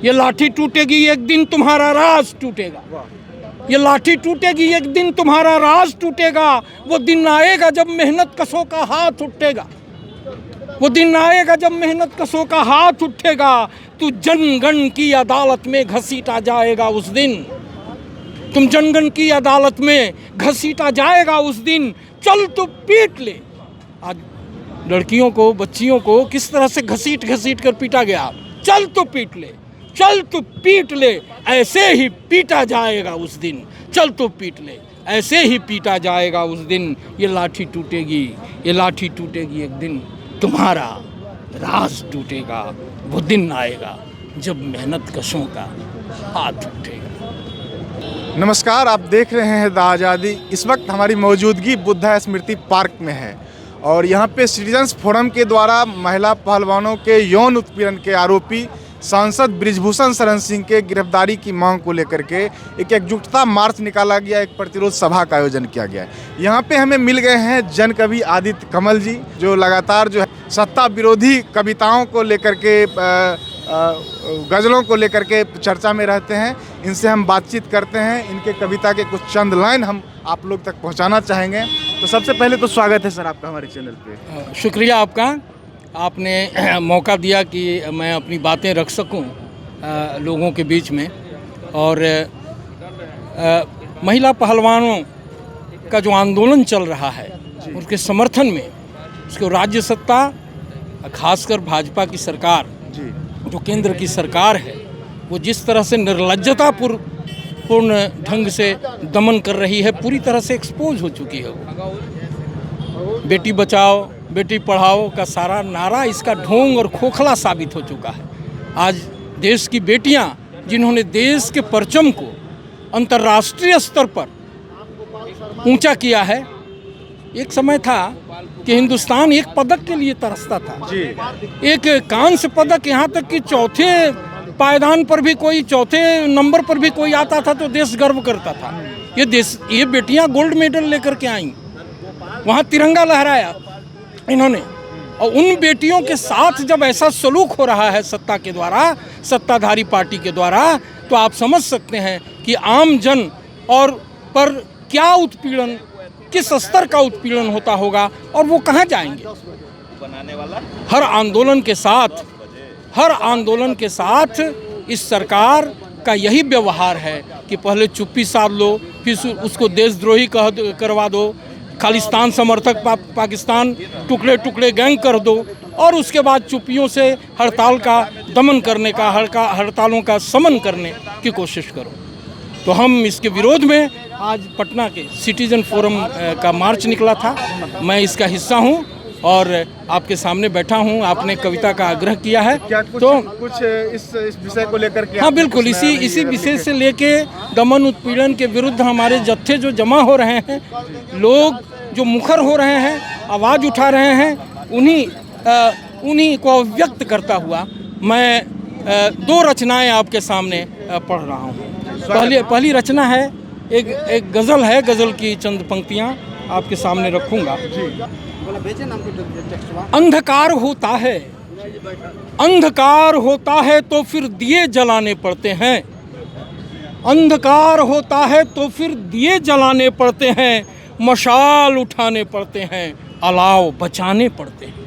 ये लाठी टूटेगी एक दिन तुम्हारा राज टूटेगा। ये लाठी टूटेगी एक दिन तुम्हारा राज टूटेगा। वो दिन आएगा जब मेहनत कशों का हाथ उठेगा। वो दिन आएगा जब मेहनत कशों का हाथ उठेगा। तू जनगण की अदालत में घसीटा जाएगा उस दिन। तुम जनगण की अदालत में घसीटा जाएगा उस दिन। चल तू पीट ले। आज लड़कियों को, बच्चियों को किस तरह से घसीट घसीट कर पीटा गया। चल तू पीट ले, चल तू पीट ले, ऐसे ही पीटा जाएगा उस दिन। चल तू पीट ले, ऐसे ही पीटा जाएगा उस दिन। ये लाठी टूटेगी, ये लाठी टूटेगी एक दिन तुम्हारा राज टूटेगा। वो दिन आएगा जब मेहनत कशों का हाथ उठेगा। नमस्कार, आप देख रहे हैं द आज़ादी। इस वक्त हमारी मौजूदगी बुद्धा स्मृति पार्क में है और यहाँ पे सिटीजन्स फोरम के द्वारा महिला पहलवानों के यौन उत्पीड़न के आरोपी सांसद बृजभूषण शरण सिंह के गिरफ्तारी की मांग को लेकर के एक एकजुटता मार्च निकाला गया, एक प्रतिरोध सभा का आयोजन किया गया है। यहाँ पे हमें मिल गए हैं जन कवि आदित्य कमल जी, जो लगातार जो है सत्ता विरोधी कविताओं को लेकर के, गज़लों को लेकर के चर्चा में रहते हैं। इनसे हम बातचीत करते हैं, इनके कविता के कुछ चंद लाइन हम आप लोग तक पहुँचाना चाहेंगे। तो सबसे पहले तो स्वागत है सर आपका हमारे चैनल पे। शुक्रिया आपका, आपने मौका दिया कि मैं अपनी बातें रख सकूं लोगों के बीच में। और महिला पहलवानों का जो आंदोलन चल रहा है उसके समर्थन में उसको राज्य सत्ता, खासकर भाजपा की सरकार, जो केंद्र की सरकार है, वो जिस तरह से निर्लज्जतापूर्ण ढंग से दमन कर रही है, पूरी तरह से एक्सपोज हो चुकी है। वो बेटी बचाओ बेटी पढ़ाओ का सारा नारा इसका ढोंग और खोखला साबित हो चुका है। आज देश की बेटियां, जिन्होंने देश के परचम को अंतर्राष्ट्रीय स्तर पर ऊंचा किया है। एक समय था कि हिंदुस्तान एक पदक के लिए तरसता था, एक कांस्य पदक, यहाँ तक कि चौथे पायदान पर भी कोई, चौथे नंबर पर भी कोई आता था तो देश गर्व करता था। ये बेटियां गोल्ड मेडल लेकर के आईं, वहाँ तिरंगा लहराया इन्होंने। और उन बेटियों के साथ जब ऐसा सलूक हो रहा है सत्ता के द्वारा, सत्ताधारी पार्टी के द्वारा, तो आप समझ सकते हैं कि आम जन और पर क्या उत्पीड़न, किस स्तर का उत्पीड़न होता होगा और वो कहाँ जाएंगे। हर आंदोलन के साथ इस सरकार का यही व्यवहार है कि पहले चुप्पी साध लो, फिर उसको देशद्रोही करवा दो, खालिस्तान समर्थक पाकिस्तान टुकड़े टुकड़े गैंग कर दो, और उसके बाद चुप्पियों से हड़ताल का दमन करने का, हड़तालों का समन करने की कोशिश करो। तो हम इसके विरोध में आज पटना के सिटीजन फोरम का मार्च निकला था। मैं इसका हिस्सा हूं और आपके सामने बैठा हूं। आपने कविता का आग्रह किया है, क्या कुछ इस विषय को लेकर के? हाँ बिल्कुल, इसी विषय से लेके दमन उत्पीड़न के विरुद्ध हमारे जत्थे जो जमा हो रहे हैं, लोग जो मुखर हो रहे हैं, आवाज़ उठा रहे हैं, उन्हीं को व्यक्त करता हुआ मैं दो रचनाएं आपके सामने पढ़ रहा हूँ। पहली रचना है, एक गज़ल है, गज़ल की चंद पंक्तियाँ आपके सामने रखूँगा। अंधकार होता है तो फिर दिए जलाने पड़ते हैं। अंधकार होता है तो फिर दिए जलाने पड़ते हैं, मशाल उठाने पड़ते हैं, अलाव बचाने पड़ते हैं,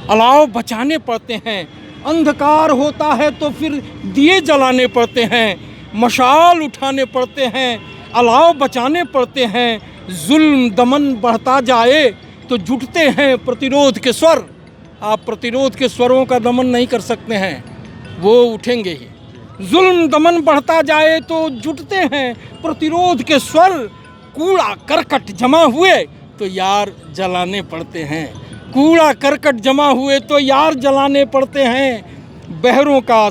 अलाव बचाने पड़ते हैं। अंधकार होता है तो फिर दिए जलाने पड़ते हैं, मशाल उठाने पड़ते हैं, अलाव बचाने पड़ते हैं। जुल्म दमन बढ़ता जाए तो जुटते हैं प्रतिरोध के स्वर। आप प्रतिरोध के स्वरों का दमन नहीं कर सकते हैं, वो उठेंगे ही। जुल्म दमन बढ़ता जाए तो जुटते हैं प्रतिरोध के स्वर। कूड़ा करकट जमा हुए तो यार जलाने पड़ते हैं, कूड़ा करकट जमा हुए तो यार जलाने पड़ते हैं। बहरों का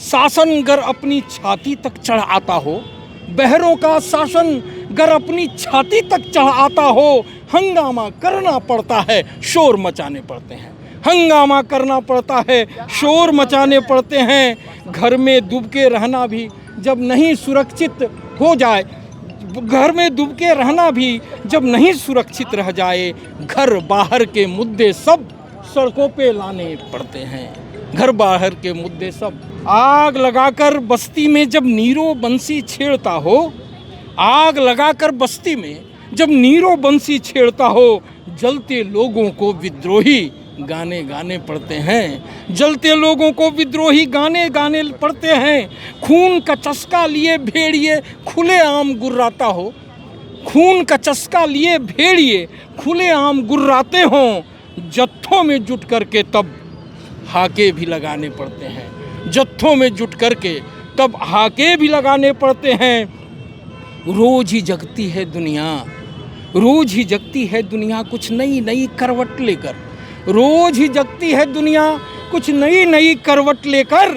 शासन गर अपनी छाती तक चढ़ आता हो, बहरों का शासन गर अपनी छाती तक चढ़ आता हो, हंगामा करना पड़ता है, शोर मचाने पड़ते हैं। हंगामा करना पड़ता है, शोर मचाने पड़ते हैं। घर में दुबके रहना भी जब नहीं सुरक्षित हो जाए, घर में दुबके रहना भी जब नहीं सुरक्षित रह जाए, घर बाहर के मुद्दे सब सड़कों पे लाने पड़ते हैं। घर बाहर के मुद्दे सब। आग लगाकर बस्ती में जब नीरो बंसी छेड़ता हो, आग लगाकर बस्ती में जब नीरो बंसी छेड़ता हो, जलते लोगों को विद्रोही गाने गाने पड़ते हैं, जलते लोगों को विद्रोही गाने गाने पड़ते हैं। खून का चस्का लिए भेड़िए खुलेआम गुर्राता हो, खून का चस्का लिए भेड़िए खुलेआम गुर्राते हों, जत्थों में जुट करके तब हाके भी लगाने पड़ते हैं, जत्थों में जुट करके तब हाके भी लगाने पड़ते हैं। रोज ही जगती है दुनिया, रोज ही जगती है दुनिया कुछ नई नई करवट लेकर, रोज ही जगती है दुनिया कुछ नई नई करवट लेकर।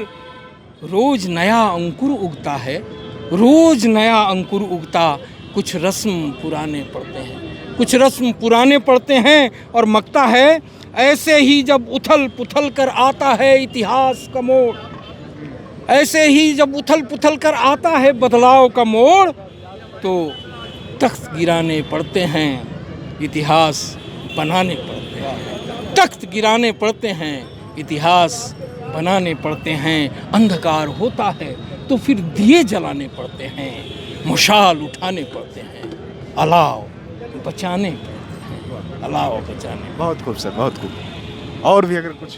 रोज नया अंकुर उगता है, रोज नया अंकुर उगता, कुछ रस्म पुराने पड़ते हैं, कुछ रस्म पुराने पड़ते हैं। और मकता है ऐसे ही जब उथल पुथल कर आता है इतिहास का मोड़, ऐसे ही जब उथल पुथल कर आता है बदलाव का मोड़, तो तख्त गिराने पड़ते हैं, इतिहास बनाने पड़ते हैं, तख्त गिराने पड़ते हैं, इतिहास बनाने पड़ते हैं। अंधकार होता है तो फिर दिए जलाने पड़ते हैं, मुशाल उठाने पड़ते हैं, अलाव बचाने पड़ते हैं, अलाव बचाने। बहुत खूब सर, बहुत खूब। और भी अगर कुछ,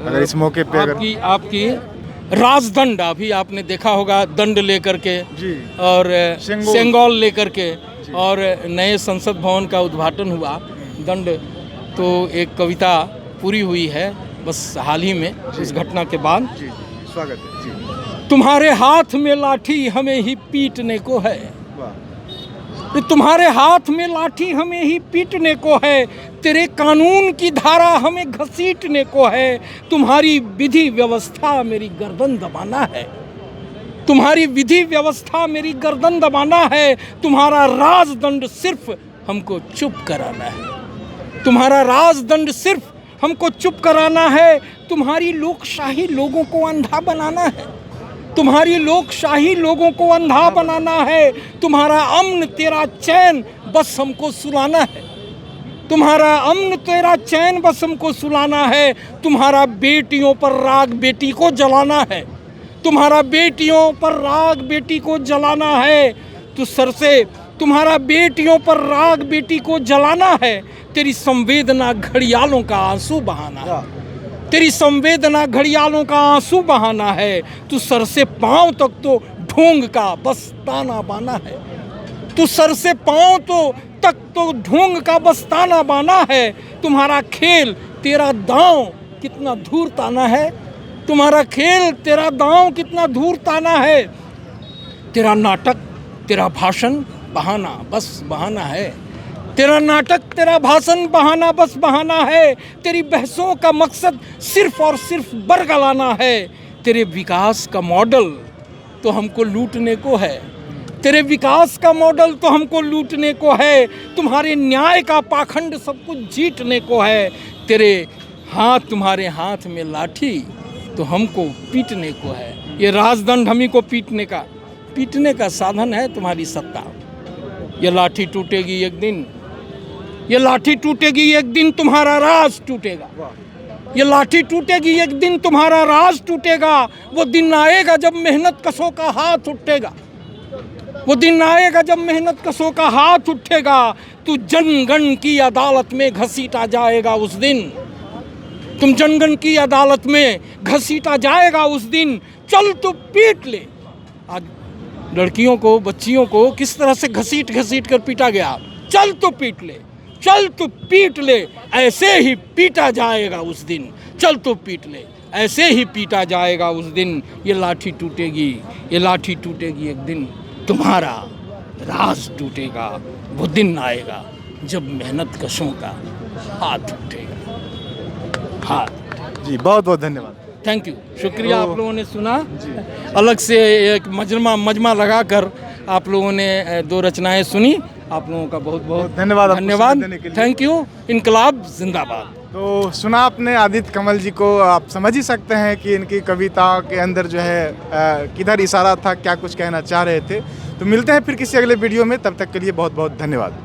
अगर इस मौके पे अगर आपकी राजदंड, अभी आपने देखा होगा दंड लेकर के जी, और सेंगोल लेकर के, जी, और नए संसद भवन का उद्घाटन हुआ। दंड तो एक कविता पूरी हुई है बस हाल ही में, उस घटना के बाद। जी, स्वागत है जी। तुम्हारे हाथ में लाठी हमें ही पीटने को है, वाह। तुम्हारे हाथ में लाठी हमें ही पीटने को है, तेरे कानून की धारा हमें घसीटने को है, तुम्हारी विधि व्यवस्था मेरी गर्दन दबाना है, तुम्हारी विधि व्यवस्था मेरी गर्दन दबाना है, तुम्हारा राजदंड सिर्फ हमको चुप कराना है, तुम्हारा राजदंड सिर्फ हमको चुप कराना है, तुम्हारी लोकशाही लोगों को अंधा बनाना है, तुम्हारी लोकशाही लोगों को अंधा बनाना है, तुम्हारा अमन तेरा चैन बस हमको सुलाना है, तुम्हारा अमन तेरा चैन बस हमको सुलाना है, तुम्हारा बेटियों पर राग बेटी को जलाना है, तुम्हारा बेटियों पर राग बेटी को जलाना है, तो सर से तुम्हारा बेटियों पर राग बेटी को जलाना है, तेरी संवेदना घड़ियालों का आंसू बहाना है, तेरी संवेदना घड़ियालों का आंसू बहाना है, तू सर से पांव तक तो ढोंग का बस ताना बाना है, तू सर से पांव तक तो ढोंग का बस ताना बाना है, तुम्हारा खेल तेरा दांव कितना दूर ताना है, तुम्हारा खेल तेरा दांव कितना दूर ताना है, तेरा नाटक तेरा भाषण बहाना बस बहाना है, तेरा नाटक तेरा भाषण बहाना बस बहाना है, तेरी बहसों का मकसद सिर्फ और सिर्फ बरगलाना है, तेरे विकास का मॉडल तो हमको लूटने को है, तेरे विकास का मॉडल तो हमको लूटने को है, तुम्हारे न्याय का पाखंड सब कुछ जीतने को है, तुम्हारे हाथ में लाठी तो हमको पीटने को है, ये राजदंड हम ही को पीटने का साधन है तुम्हारी सत्ता। ये लाठी टूटेगी एक दिन, ये लाठी टूटेगी एक दिन, तुम्हारा राज टूटेगा, ये लाठी टूटेगी एक दिन, तुम्हारा राज टूटेगा, वो दिन आएगा जब मेहनत कशों का हाथ उठेगा, वो दिन आएगा जब मेहनत कशों का हाथ उठेगा, तू जनगण की अदालत में घसीटा जाएगा उस दिन, तुम जनगण की अदालत में घसीटा जाएगा उस दिन, चल तू पीट ले। आज लड़कियों को बच्चियों को किस तरह से घसीट कर पीटा गया, चल तू पीट ले, चल तू पीट ले, ऐसे ही पीटा जाएगा उस दिन, चल तू पीट ले, ऐसे ही पीटा जाएगा उस दिन, ये लाठी टूटेगी, ये लाठी टूटेगी एक दिन, तुम्हारा राज टूटेगा, वो दिन आएगा जब मेहनत कशों का हाथ उठेगा, हाथ। जी बहुत बहुत धन्यवाद, थैंक यू, शुक्रिया। आप लोगों ने सुना, अलग से एक मजमा लगाकर आप लोगों ने दो रचनाएं सुनी, आप लोगों का बहुत बहुत धन्यवाद, थैंक यू। इनकलाब जिंदाबाद। तो सुना आपने आदित्य कमल जी को, आप समझ ही सकते हैं कि इनकी कविता के अंदर जो है किधर इशारा था, क्या कुछ कहना चाह रहे थे। तो मिलते हैं फिर किसी अगले वीडियो में, तब तक के लिए बहुत बहुत धन्यवाद।